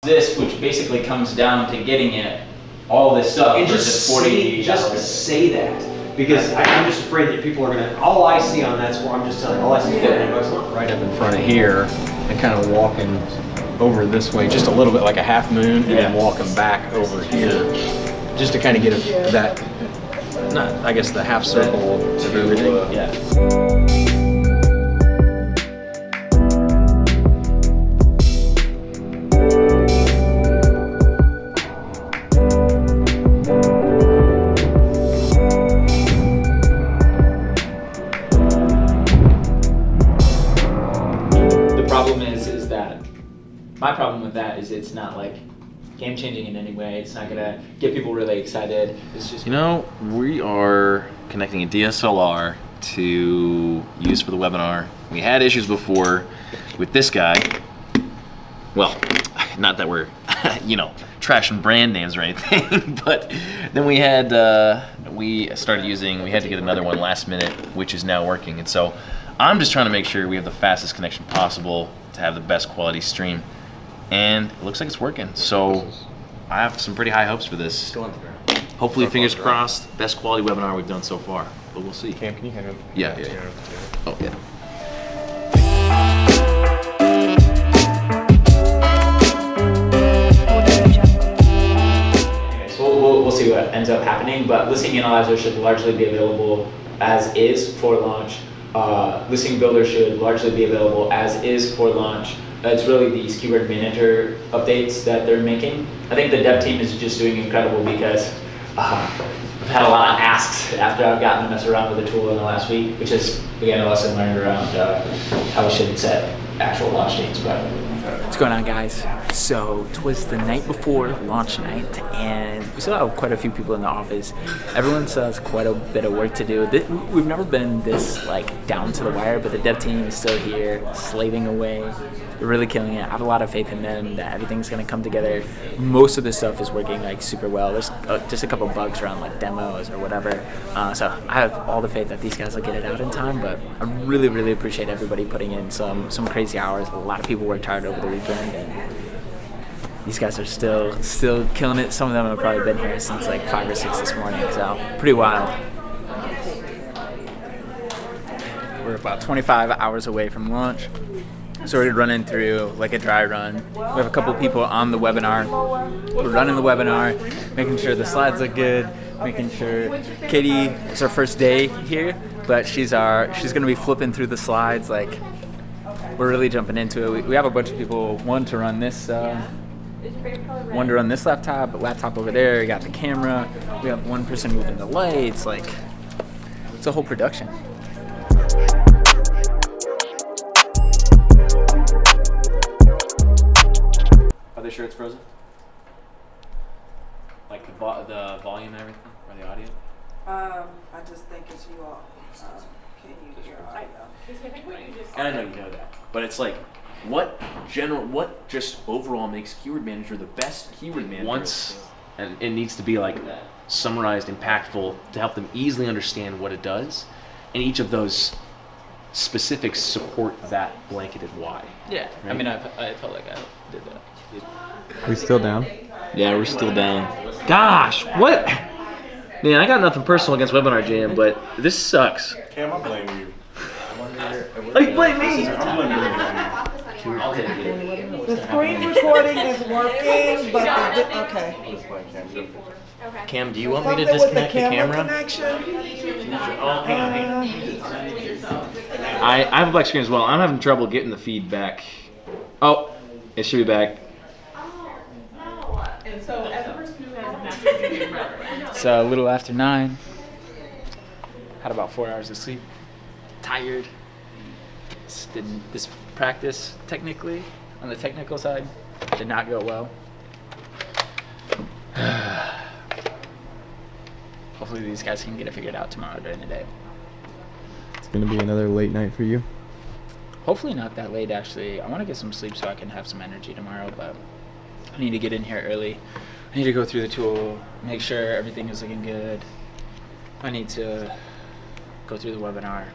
This, which basically comes down to getting it, all this stuff, and for just $40. say that, because I'm just afraid that people are gonna, all I see on that score, I'm just telling you, all I see is $40 right up in front of here, and kind of walking over this way, just a little bit like a half moon, and then walking back over here, just to kind of get that, not, I guess, the half circle of everything. My problem with that is it's not like game changing in any way. It's not gonna get people really excited. It's just, you know, we are connecting a DSLR to use for the webinar. We had issues before with this guy. Well, not that we're, you know, trashing brand names or anything, but then we had, we had to get another one last minute, which is now working. And so I'm just trying to make sure we have the fastest connection possible to have the best quality stream. And it looks like it's working. So I have some pretty high hopes for this. Hopefully, fingers crossed, best quality webinar we've done so far. But we'll see. Cam, can you hand it? Yeah. Oh, yeah. We'll see what ends up happening, but Listing Analyzer should largely be available as is for launch. Listing Builder should largely be available as is for launch. It's really these keyword manager updates that they're making. I think the dev team is just doing incredible because I've had a lot of asks after I've gotten to mess around with the tool in the last week, which is, again, a lesson learned around how we should set actual launch dates. But what's going on, guys? So it was the night before launch night, and we still have quite a few people in the office. Everyone still has quite a bit of work to do. We've never been this like down to the wire, but the dev team is still here, slaving away. They're really killing it. I have a lot of faith in them that everything's gonna come together. Most of this stuff is working like super well. There's just a couple bugs around like demos or whatever. So I have all the faith that these guys will get it out in time. But I really, really appreciate everybody putting in some crazy hours. A lot of people worked hard over the weekend, and these guys are still killing it. Some of them have probably been here since like 5 or 6 this morning. So pretty wild. We're about 25 hours away from launch. So we're running through like a dry run. We have a couple people on the webinar. We're running the webinar, making sure the slides look good, making sure Katie, it's our first day here, but she's gonna be flipping through the slides. Like, we're really jumping into it. We have a bunch of people, one to run this laptop over there. We got the camera. We have one person moving the lights. Like, it's a whole production. Are they sure it's frozen? Like the volume and everything, or the audio? I just think it's you all. Can you hear audio? I know you know that, but it's like, what just overall makes Keyword Manager the best keyword manager? And it needs to be like summarized, impactful, to help them easily understand what it does, and each of those specifics support that blanketed why. yeah, Right? I mean, I felt like I did that. Are we still down? Yeah, we're still down. Gosh, what? Man, I got nothing personal against Webinar Jam, but this sucks. Cam, I blame you. Like, blame me! The screen recording is working, but okay. Cam, do you want me to Something with the disconnect the camera? connection. Oh, hang on. I have a black screen as well. I'm having trouble getting the feedback. Oh, it should be back. It's a little after 9. Had about 4 hours of sleep. Tired. This practice, technically, on the technical side, did not go well. Hopefully these guys can get it figured out tomorrow during the day. It's gonna be another late night for you. Hopefully not that late, actually. I want to get some sleep so I can have some energy tomorrow, but I need to get in here early. I need to go through the tool, make sure everything is looking good. I need to go through the webinar.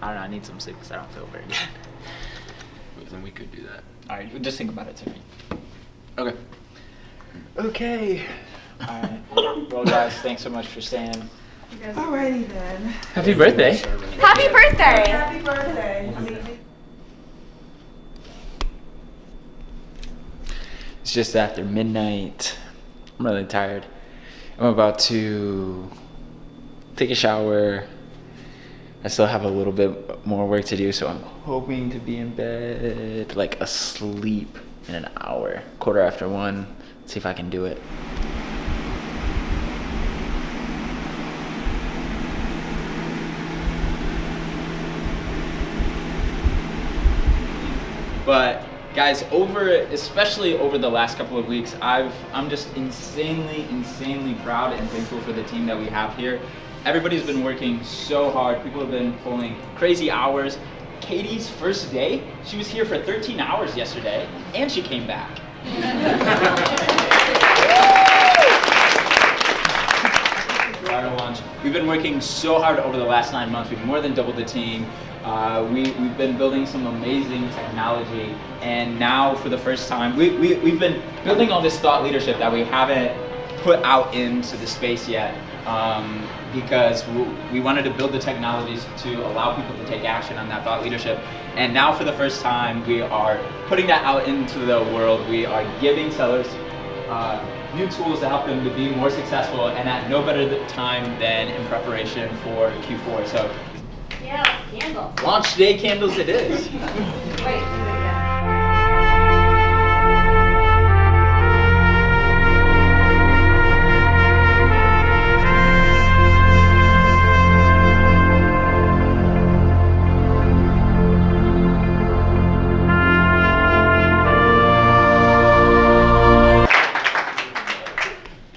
I don't know, I need some sleep because I don't feel very good. Then we could do that. All right, just think about it tonight. Okay. Okay. All right. Well, guys, thanks so much for staying. Alrighty then. Happy birthday. Happy birthday! Happy birthday. It's just after midnight. I'm really tired. I'm about to take a shower. I still have a little bit more work to do, so I'm hoping to be in bed, like asleep in an hour, 1:15. See if I can do it. But guys, especially over the last couple of weeks, I'm just insanely proud and thankful for the team that we have here. Everybody's been working so hard. People have been pulling crazy hours. Katie's first day, she was here for 13 hours yesterday, and she came back. Prior to launch, we've been working so hard over the last 9 months. We've more than doubled the team. We've been building some amazing technology, and now for the first time, we've been building all this thought leadership that we haven't put out into the space yet, because we wanted to build the technologies to allow people to take action on that thought leadership. And now for the first time, we are putting that out into the world. We are giving sellers new tools to help them to be more successful, and at no better time than in preparation for Q4. So, Yeah, candles. launch day candles it is. Wait.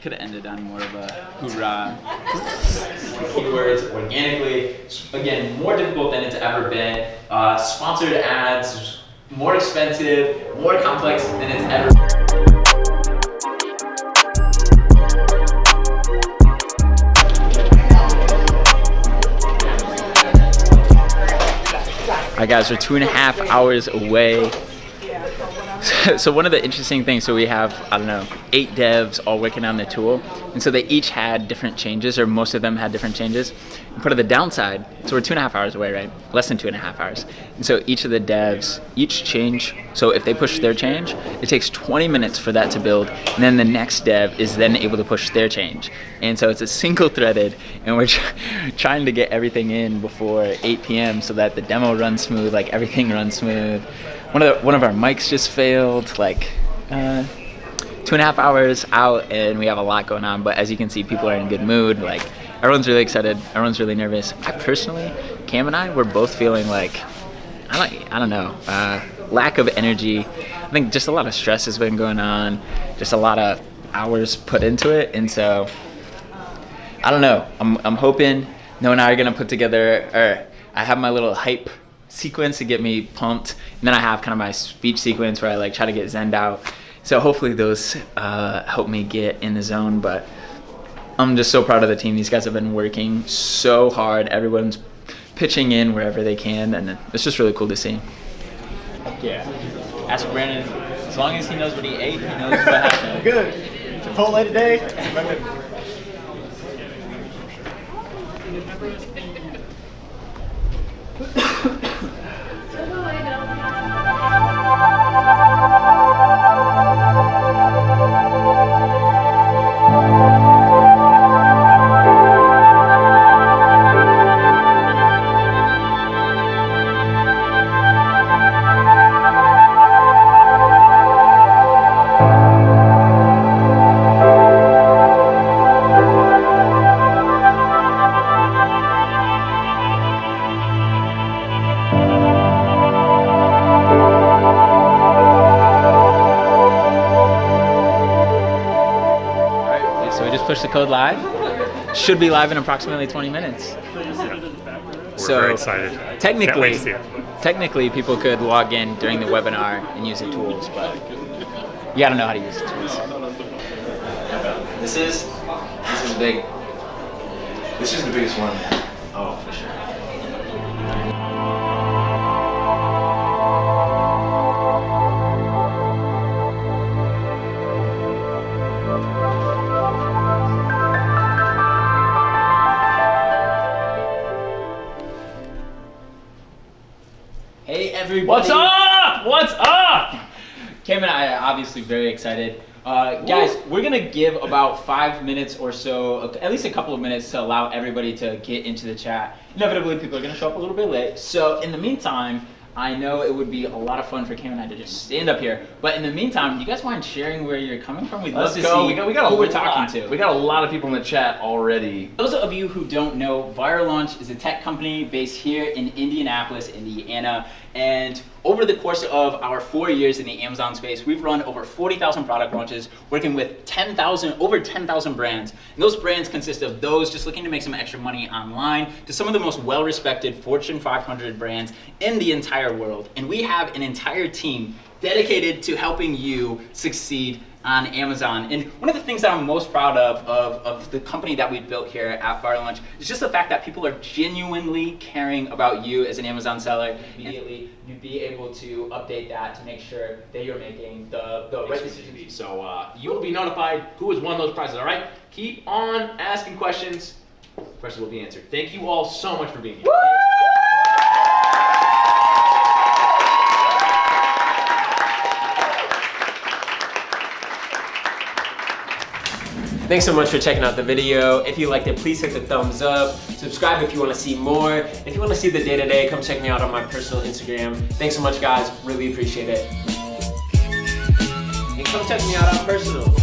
Could have ended on more of a hoorah. Keywords organically, again, more difficult than it's ever been. Sponsored ads, more expensive, more complex than it's ever been. All right, guys, we're 2.5 hours away. So one of the interesting things, so we have, 8 devs all working on the tool, and so they each had different changes, or most of them had different changes. And part of the downside, so we're 2.5 hours away, right? Less than 2.5 hours. And so each of the devs, each change, so if they push their change, it takes 20 minutes for that to build, and then the next dev is then able to push their change. And so it's a single threaded, and we're trying to get everything in before 8 p.m. so that the demo runs smooth, like everything runs smooth. One of our mics just failed, like 2.5 hours out, and we have a lot going on. But as you can see, people are in good mood. Like, everyone's really excited. Everyone's really nervous. I personally, Cam and I, we're both feeling like, I don't know, lack of energy. I think just a lot of stress has been going on. Just a lot of hours put into it, and so I don't know. I'm hoping Noah and I are gonna put together, or I have my little hype sequence to get me pumped, and then I have kind of my speech sequence where I like try to get zened out. So hopefully those help me get in the zone. But I'm just so proud of the team. These guys have been working so hard. Everyone's pitching in wherever they can, and it's just really cool to see. Yeah. Ask Brandon. As long as he knows what he ate, he knows what happened. Good. Chipotle today. Push the code live. Should be live in approximately 20 minutes. We're very excited. Can't wait to see it. Technically, people could log in during the webinar and use the tools, but you gotta know how to use the tools. This is big. This is the biggest one. Oh, for sure. everybody. What's up? What's up? Cam and I are obviously very excited. Guys, we're gonna give about 5 minutes or so, at least a couple of minutes to allow everybody to get into the chat. Inevitably, people are gonna show up a little bit late. So in the meantime, I know it would be a lot of fun for Cam and I to just stand up here. But in the meantime, do you guys mind sharing where you're coming from? We'd love to see We got who a we're lot. talking to. We got a lot of people in the chat already. Those of you who don't know, Viral Launch is a tech company based here in Indianapolis, Indiana. And over the course of our 4 years in the Amazon space, we've run over 40,000 product launches, working with over 10,000 brands. And those brands consist of those just looking to make some extra money online to some of the most well-respected Fortune 500 brands in the entire world. And we have an entire team dedicated to helping you succeed on Amazon. And one of the things that I'm most proud of the company that we've built here at Viral Launch is just the fact that people are genuinely caring about you as an Amazon seller. Immediately, you'd be able to update that to make sure that you're making the right decisions. So you will be notified who has won those prizes, all right? Keep on asking questions. Questions will be answered. Thank you all so much for being here. Thanks so much for checking out the video. If you liked it, please hit the thumbs up. Subscribe if you want to see more. If you want to see the day-to-day, come check me out on my personal Instagram. Thanks so much, guys. Really appreciate it. And come check me out on personal.